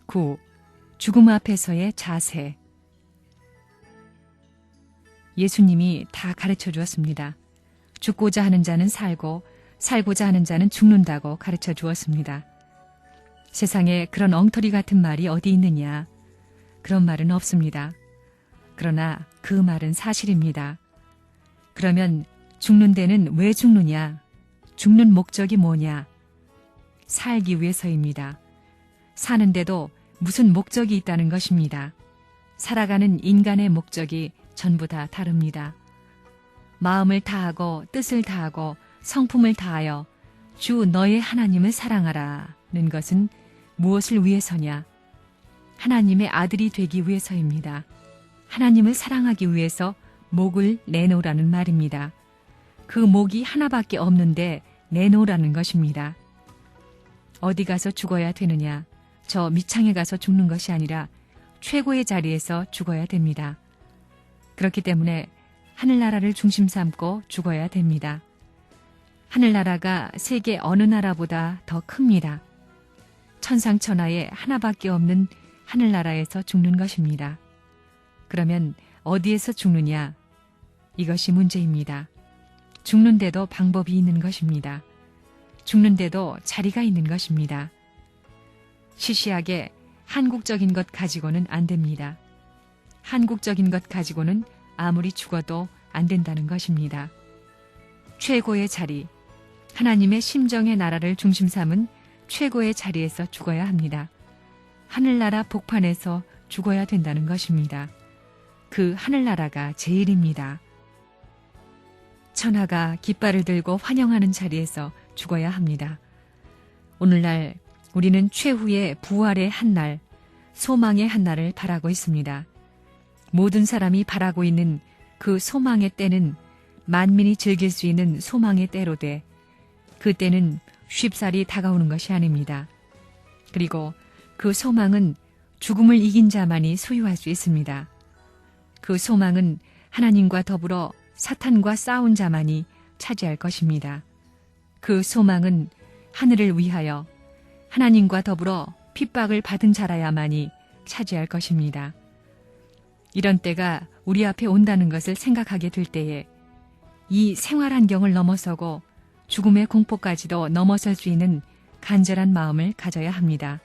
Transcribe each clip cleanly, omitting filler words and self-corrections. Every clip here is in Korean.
9. 죽음 앞에서의 자세. 예수님이 다 가르쳐 주었습니다. 죽고자 하는 자는 살고 살고자 하는 자는 죽는다고 가르쳐 주었습니다. 세상에 그런 엉터리 같은 말이 어디 있느냐? 그런 말은 없습니다. 그러나 그 말은 사실입니다. 그러면 죽는 데는 왜 죽느냐? 죽는 목적이 뭐냐? 살기 위해서입니다. 사는데도 무슨 목적이 있다는 것입니다. 살아가는 인간의 목적이 전부 다 다릅니다. 마음을 다하고 뜻을 다하고 성품을 다하여 주 너의 하나님을 사랑하라는 것은 무엇을 위해서냐? 하나님의 아들이 되기 위해서입니다. 하나님을 사랑하기 위해서 목을 내놓으라는 말입니다. 그 목이 하나밖에 없는데 내놓으라는 것입니다. 어디 가서 죽어야 되느냐? 저 밑창에 가서 죽는 것이 아니라 최고의 자리에서 죽어야 됩니다. 그렇기 때문에 하늘나라를 중심 삼고 죽어야 됩니다. 하늘나라가 세계 어느 나라보다 더 큽니다. 천상천하에 하나밖에 없는 하늘나라에서 죽는 것입니다. 그러면 어디에서 죽느냐? 이것이 문제입니다. 죽는데도 방법이 있는 것입니다. 죽는데도 자리가 있는 것입니다. 시시하게 한국적인 것 가지고는 안 됩니다. 한국적인 것 가지고는 아무리 죽어도 안 된다는 것입니다. 최고의 자리, 하나님의 심정의 나라를 중심 삼은 최고의 자리에서 죽어야 합니다. 하늘나라 복판에서 죽어야 된다는 것입니다. 그 하늘나라가 제일입니다. 천하가 깃발을 들고 환영하는 자리에서 죽어야 합니다. 오늘날 우리는 최후의 부활의 한날, 소망의 한날을 바라고 있습니다. 모든 사람이 바라고 있는 그 소망의 때는 만민이 즐길 수 있는 소망의 때로 돼 그 때는 쉽사리 다가오는 것이 아닙니다. 그리고 그 소망은 죽음을 이긴 자만이 소유할 수 있습니다. 그 소망은 하나님과 더불어 사탄과 싸운 자만이 차지할 것입니다. 그 소망은 하늘을 위하여 하나님과 더불어 핍박을 받은 자라야만이 차지할 것입니다. 이런 때가 우리 앞에 온다는 것을 생각하게 될 때에 이 생활 환경을 넘어서고 죽음의 공포까지도 넘어설 수 있는 간절한 마음을 가져야 합니다.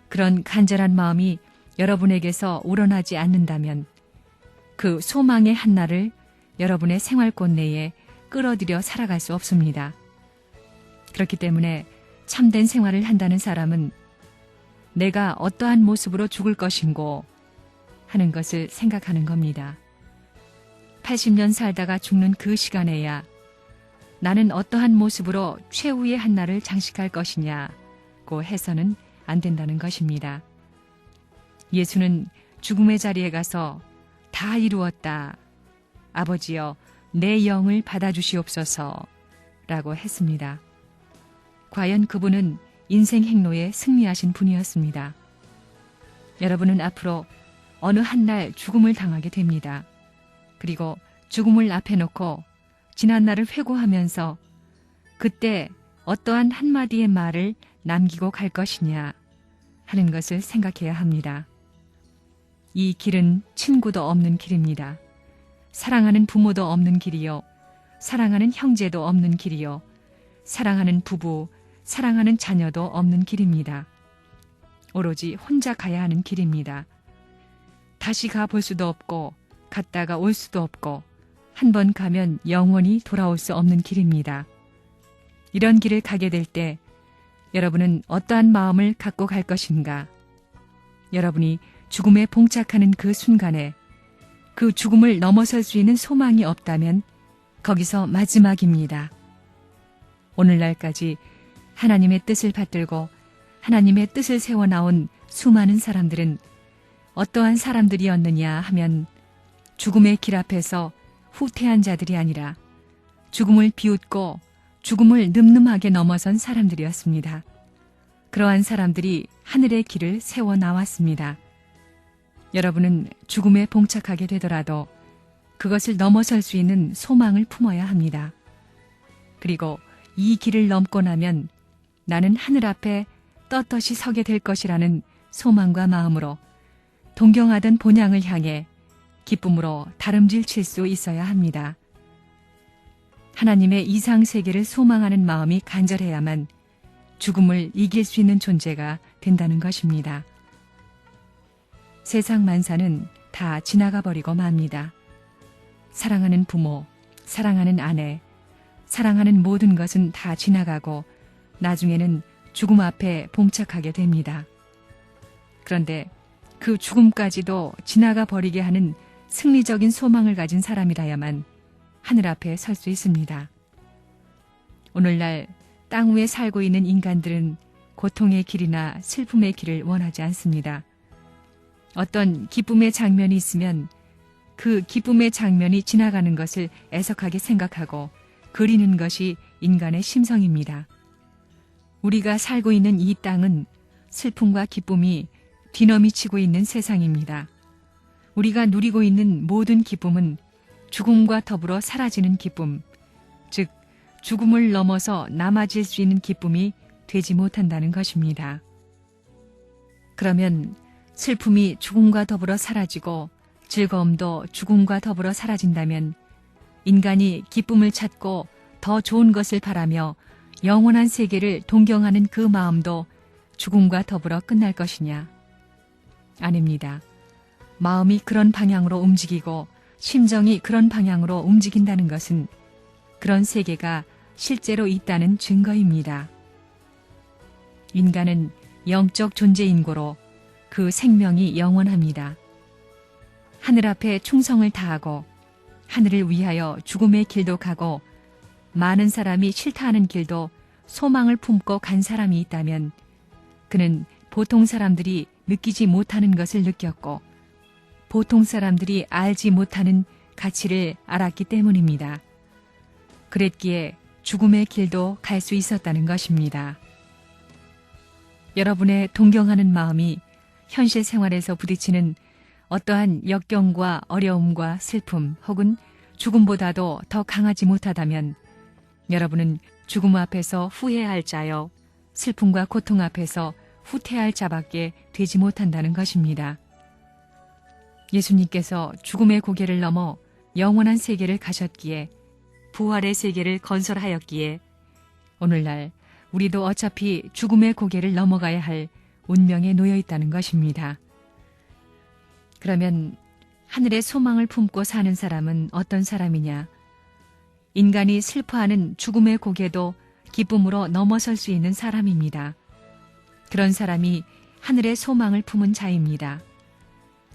그런 간절한 마음이 여러분에게서 우러나지 않는다면 그 소망의 한날을 여러분의 생활권 내에 끌어들여 살아갈 수 없습니다. 그렇기 때문에 참된 생활을 한다는 사람은 내가 어떠한 모습으로 죽을 것인고 하는 것을 생각하는 겁니다. 80년 살다가 죽는 그 시간에야 나는 어떠한 모습으로 최후의 한날을 장식할 것이냐고 해서는 안 된다는 것입니다. 예수는 죽음의 자리에 가서 다 이루었다. 아버지여 내 영을 받아주시옵소서 라고 했습니다. 과연 그분은 인생 행로에 승리하신 분이었습니다. 여러분은 앞으로 어느 한날 죽음을 당하게 됩니다. 그리고 죽음을 앞에 놓고 지난날을 회고하면서 그때 어떠한 한마디의 말을 남기고 갈 것이냐 하는 것을 생각해야 합니다. 이 길은 친구도 없는 길입니다. 사랑하는 부모도 없는 길이요. 사랑하는 형제도 없는 길이요. 사랑하는 부부, 사랑하는 자녀도 없는 길입니다. 오로지 혼자 가야 하는 길입니다. 다시 가볼 수도 없고 갔다가 올 수도 없고 한 번 가면 영원히 돌아올 수 없는 길입니다. 이런 길을 가게 될 때 여러분은 어떠한 마음을 갖고 갈 것인가? 여러분이 죽음에 봉착하는 그 순간에 그 죽음을 넘어설 수 있는 소망이 없다면 거기서 마지막입니다. 오늘날까지 하나님의 뜻을 받들고 하나님의 뜻을 세워나온 수많은 사람들은 어떠한 사람들이었느냐 하면 죽음의 길 앞에서 후퇴한 자들이 아니라 죽음을 비웃고 죽음을 늠름하게 넘어선 사람들이었습니다. 그러한 사람들이 하늘의 길을 세워 나왔습니다. 여러분은 죽음에 봉착하게 되더라도 그것을 넘어설 수 있는 소망을 품어야 합니다. 그리고 이 길을 넘고 나면 나는 하늘 앞에 떳떳이 서게 될 것이라는 소망과 마음으로 동경하던 본향을 향해 기쁨으로 다름질 칠 수 있어야 합니다. 하나님의 이상 세계를 소망하는 마음이 간절해야만 죽음을 이길 수 있는 존재가 된다는 것입니다. 세상 만사는 다 지나가 버리고 맙니다. 사랑하는 부모, 사랑하는 아내, 사랑하는 모든 것은 다 지나가고 나중에는 죽음 앞에 봉착하게 됩니다. 그런데 그 죽음까지도 지나가 버리게 하는 승리적인 소망을 가진 사람이라야만 하늘 앞에 설 수 있습니다. 오늘날 땅 위에 살고 있는 인간들은 고통의 길이나 슬픔의 길을 원하지 않습니다. 어떤 기쁨의 장면이 있으면 그 기쁨의 장면이 지나가는 것을 애석하게 생각하고 그리는 것이 인간의 심성입니다. 우리가 살고 있는 이 땅은 슬픔과 기쁨이 뒤넘이치고 있는 세상입니다. 우리가 누리고 있는 모든 기쁨은 죽음과 더불어 사라지는 기쁨, 즉 죽음을 넘어서 남아질 수 있는 기쁨이 되지 못한다는 것입니다. 그러면 슬픔이 죽음과 더불어 사라지고 즐거움도 죽음과 더불어 사라진다면 인간이 기쁨을 찾고 더 좋은 것을 바라며 영원한 세계를 동경하는 그 마음도 죽음과 더불어 끝날 것이냐? 아닙니다. 마음이 그런 방향으로 움직이고 심정이 그런 방향으로 움직인다는 것은 그런 세계가 실제로 있다는 증거입니다. 인간은 영적 존재인고로 그 생명이 영원합니다. 하늘 앞에 충성을 다하고 하늘을 위하여 죽음의 길도 가고 많은 사람이 싫다하는 길도 소망을 품고 간 사람이 있다면 그는 보통 사람들이 느끼지 못하는 것을 느꼈고 보통 사람들이 알지 못하는 가치를 알았기 때문입니다. 그랬기에 죽음의 길도 갈 수 있었다는 것입니다. 여러분의 동경하는 마음이 현실 생활에서 부딪히는 어떠한 역경과 어려움과 슬픔 혹은 죽음보다도 더 강하지 못하다면 여러분은 죽음 앞에서 후회할 자여 슬픔과 고통 앞에서 후퇴할 자밖에 되지 못한다는 것입니다. 예수님께서 죽음의 고개를 넘어 영원한 세계를 가셨기에 부활의 세계를 건설하였기에 오늘날 우리도 어차피 죽음의 고개를 넘어가야 할 운명에 놓여 있다는 것입니다. 그러면 하늘의 소망을 품고 사는 사람은 어떤 사람이냐? 인간이 슬퍼하는 죽음의 고개도 기쁨으로 넘어설 수 있는 사람입니다. 그런 사람이 하늘의 소망을 품은 자입니다.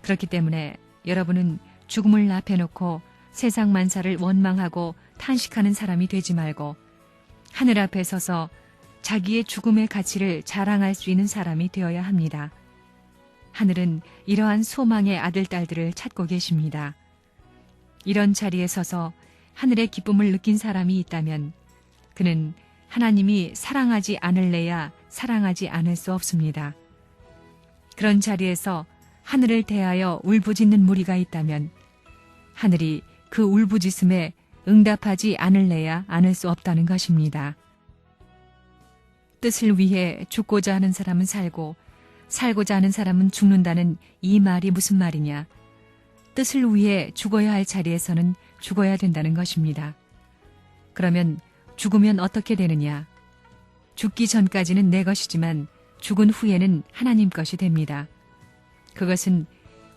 그렇기 때문에 여러분은 죽음을 앞에 놓고 세상 만사를 원망하고 탄식하는 사람이 되지 말고 하늘 앞에 서서 자기의 죽음의 가치를 자랑할 수 있는 사람이 되어야 합니다. 하늘은 이러한 소망의 아들, 딸들을 찾고 계십니다. 이런 자리에 서서 하늘의 기쁨을 느낀 사람이 있다면 그는 하나님이 사랑하지 않을래야 사랑하지 않을 수 없습니다. 그런 자리에서 하늘을 대하여 울부짖는 무리가 있다면 하늘이 그 울부짖음에 응답하지 않을래야 않을 수 없다는 것입니다. 뜻을 위해 죽고자 하는 사람은 살고 살고자 하는 사람은 죽는다는 이 말이 무슨 말이냐? 뜻을 위해 죽어야 할 자리에서는 죽어야 된다는 것입니다. 그러면 죽으면 어떻게 되느냐? 죽기 전까지는 내 것이지만 죽은 후에는 하나님 것이 됩니다. 그것은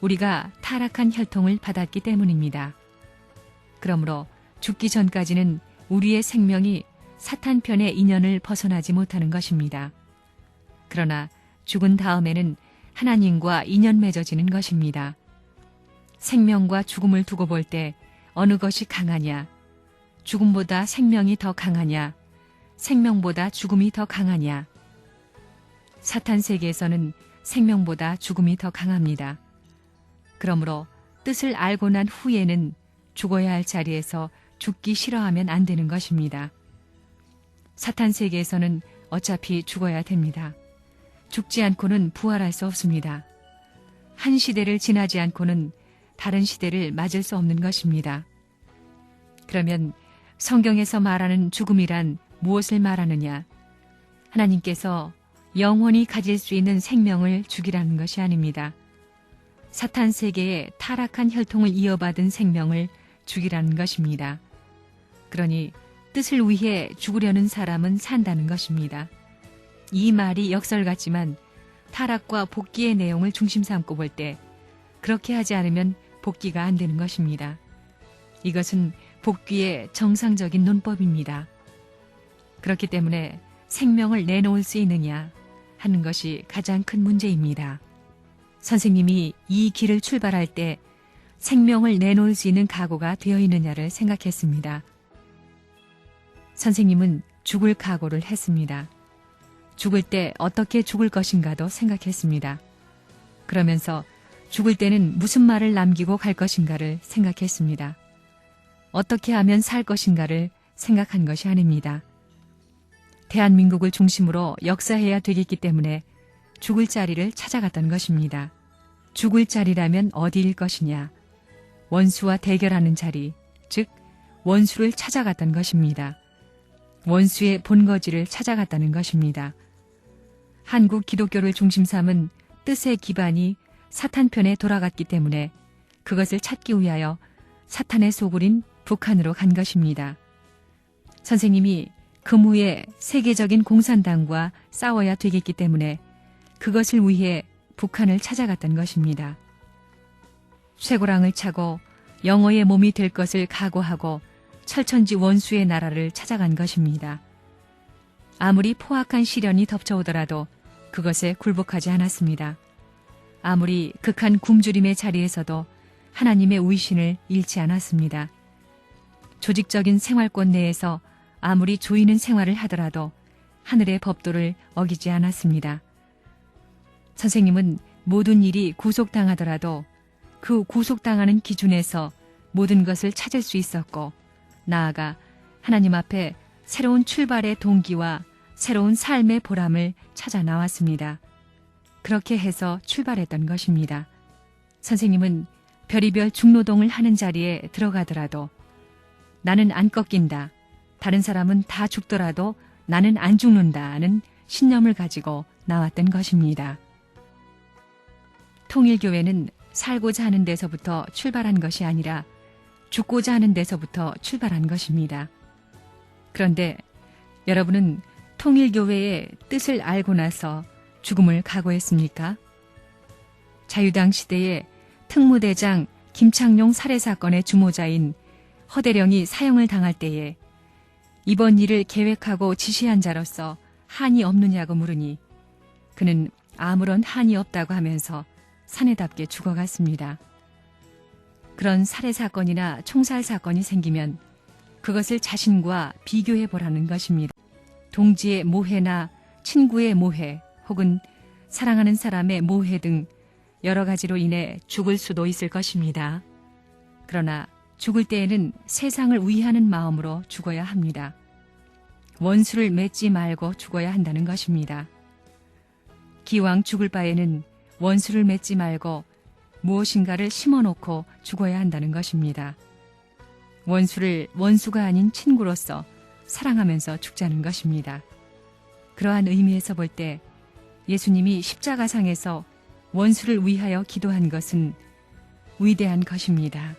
우리가 타락한 혈통을 받았기 때문입니다. 그러므로 죽기 전까지는 우리의 생명이 사탄 편의 인연을 벗어나지 못하는 것입니다. 그러나 죽은 다음에는 하나님과 인연 맺어지는 것입니다. 생명과 죽음을 두고 볼 때 어느 것이 강하냐? 죽음보다 생명이 더 강하냐? 생명보다 죽음이 더 강하냐? 사탄 세계에서는 생명보다 죽음이 더 강합니다. 그러므로 뜻을 알고 난 후에는 죽어야 할 자리에서 죽기 싫어하면 안 되는 것입니다. 사탄 세계에서는 어차피 죽어야 됩니다. 죽지 않고는 부활할 수 없습니다. 한 시대를 지나지 않고는 다른 시대를 맞을 수 없는 것입니다. 그러면 성경에서 말하는 죽음이란 무엇을 말하느냐? 하나님께서 영원히 가질 수 있는 생명을 죽이라는 것이 아닙니다. 사탄 세계의 타락한 혈통을 이어받은 생명을 죽이라는 것입니다. 그러니 뜻을 위해 죽으려는 사람은 산다는 것입니다. 이 말이 역설 같지만 타락과 복귀의 내용을 중심 삼고 볼 때 그렇게 하지 않으면 복귀가 안 되는 것입니다. 이것은 복귀의 정상적인 논법입니다. 그렇기 때문에 생명을 내놓을 수 있느냐 하는 것이 가장 큰 문제입니다. 선생님이 이 길을 출발할 때 생명을 내놓을 수 있는 각오가 되어 있느냐를 생각했습니다. 선생님은 죽을 각오를 했습니다. 죽을 때 어떻게 죽을 것인가도 생각했습니다. 그러면서 죽을 때는 무슨 말을 남기고 갈 것인가를 생각했습니다. 어떻게 하면 살 것인가를 생각한 것이 아닙니다. 대한민국을 중심으로 역사해야 되겠기 때문에 죽을 자리를 찾아갔던 것입니다. 죽을 자리라면 어디일 것이냐? 원수와 대결하는 자리, 즉 원수를 찾아갔던 것입니다. 원수의 본거지를 찾아갔다는 것입니다. 한국 기독교를 중심 삼은 뜻의 기반이 사탄 편에 돌아갔기 때문에 그것을 찾기 위하여 사탄의 소굴인 북한으로 간 것입니다. 선생님이 금후에 세계적인 공산당과 싸워야 되겠기 때문에 그것을 위해 북한을 찾아갔던 것입니다. 쇠고랑을 차고 영어의 몸이 될 것을 각오하고 철천지 원수의 나라를 찾아간 것입니다. 아무리 포악한 시련이 덮쳐오더라도 그것에 굴복하지 않았습니다. 아무리 극한 굶주림의 자리에서도 하나님의 위신을 잃지 않았습니다. 조직적인 생활권 내에서 아무리 조이는 생활을 하더라도 하늘의 법도를 어기지 않았습니다. 선생님은 모든 일이 구속당하더라도 그 구속당하는 기준에서 모든 것을 찾을 수 있었고 나아가 하나님 앞에 새로운 출발의 동기와 새로운 삶의 보람을 찾아 나왔습니다. 그렇게 해서 출발했던 것입니다. 선생님은 별의별 중노동을 하는 자리에 들어가더라도 나는 안 꺾인다. 다른 사람은 다 죽더라도 나는 안 죽는다는 신념을 가지고 나왔던 것입니다. 통일교회는 살고자 하는 데서부터 출발한 것이 아니라 죽고자 하는 데서부터 출발한 것입니다. 그런데 여러분은 통일교회의 뜻을 알고 나서 죽음을 각오했습니까? 자유당 시대의 특무대장 김창룡 살해 사건의 주모자인 허대령이 사형을 당할 때에 이번 일을 계획하고 지시한 자로서 한이 없느냐고 물으니 그는 아무런 한이 없다고 하면서 사내답게 죽어갔습니다. 그런 살해 사건이나 총살 사건이 생기면 그것을 자신과 비교해 보라는 것입니다. 동지의 모해나 친구의 모해 혹은 사랑하는 사람의 모해 등 여러 가지로 인해 죽을 수도 있을 것입니다. 그러나 죽을 때에는 세상을 위하는 마음으로 죽어야 합니다. 원수를 맺지 말고 죽어야 한다는 것입니다. 기왕 죽을 바에는 원수를 맺지 말고 무엇인가를 심어놓고 죽어야 한다는 것입니다. 원수를 원수가 아닌 친구로서 사랑하면서 죽자는 것입니다. 그러한 의미에서 볼 때 예수님이 십자가상에서 원수를 위하여 기도한 것은 위대한 것입니다.